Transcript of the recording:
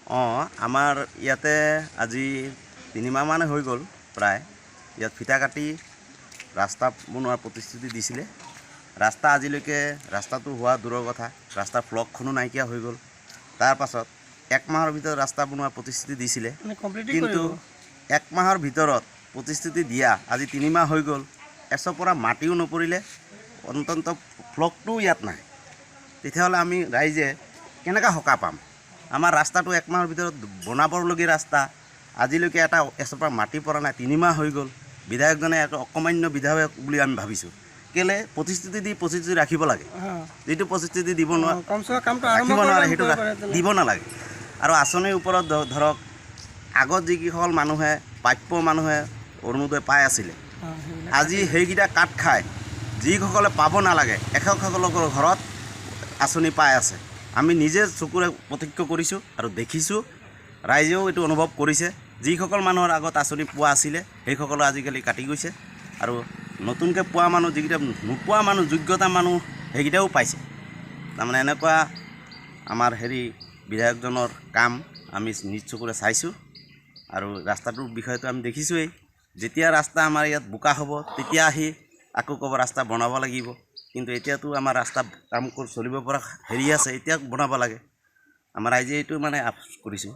আমাৰ ইয়াতে আজি 3 মাহ মান হৈ গ'ল প্ৰায় ইয়াত ফিটা কাটি ৰাস্তা বনোৱাৰ প্ৰতিশ্ৰুতি দিছিলে। ৰাস্তা আজিলৈকে ৰাস্তাটো হোৱা দূৰৰ কথা, ৰাস্তাৰ ব্লকখনো নাইকিয়া হৈ গ'ল। তাৰ পাছত 1 মাহৰ ভিতৰত ৰাস্তা বনোৱাৰ প্ৰতিশ্ৰুতি দিছিলে, কিন্তু 1 মাহৰ ভিতৰত প্ৰতিশ্ৰুতি দিয়া আজি 3 মাহ হৈ গ'ল। এচৰ পৰা মাটিও নপৰিলে, অন্তত ব্লকটো ইয়াত নাই। তেতিয়াহ'লে আমি ৰাইজে কেনেকৈ সকাহ পাম? আমাৰ ৰাস্তাটো 1 মাহৰ ভিতৰত বনাবলগীয়া ৰাস্তা, আজিলৈকে এটা এচৰ পৰা মাটি পৰা নাই, 3 মাহ হৈ গ'ল। বিধায়কজনে এটা অকমান্য বিধায়ক বুলি আমি ভাবিছোঁ। কেলে প্ৰতিশ্ৰুতি দি প্ৰতিশ্ৰুতি ৰাখিব লাগে, যিটো প্ৰতিশ্ৰুতি দিব নোৱাৰে সেইটো দিব নালাগে। আৰু আঁচনিৰ ওপৰত ধৰক আগত যিকেইসকল মানুহে প্ৰাপ্য মানুহে অৰুণোদয় পাই আছিলে, আজি সেইকেইটা কাট খাই যিসকলে পাব নালাগে এসকলৰ ঘৰত আঁচনি পাই আছে। আমি নিজে চকুৰে প্ৰত্যক্ষ কৰিছোঁ আৰু দেখিছোঁ, ৰাইজেও এইটো অনুভৱ কৰিছে। যিসকল মানুহৰ আগত আঁচনি পোৱা আছিলে সেইসকলে আজিকালি কাটি গৈছে, আৰু নতুনকৈ পোৱা মানুহ, যিকেইটা নোপোৱা মানুহ, যোগ্যতা মানুহ সেইকেইটাও পাইছে। তাৰমানে এনেকুৱা আমাৰ বিধায়কজনৰ কাম আমি নিজ চকুৰে চাইছোঁ, আৰু ৰাস্তাটোৰ বিষয়টো আমি দেখিছোঁৱেই। যেতিয়া ৰাস্তা আমাৰ ইয়াত বোকা হ'ব তেতিয়া আহি আকৌ ক'ব ৰাস্তা বনাব লাগিব, কিন্তু এতিয়াতো আমাৰ ৰাস্তা কাম চলিব পৰা আছে, এতিয়া বনাব লাগে। আমাৰ ৰাইজে এইটো আফচোচ কৰিছোঁ।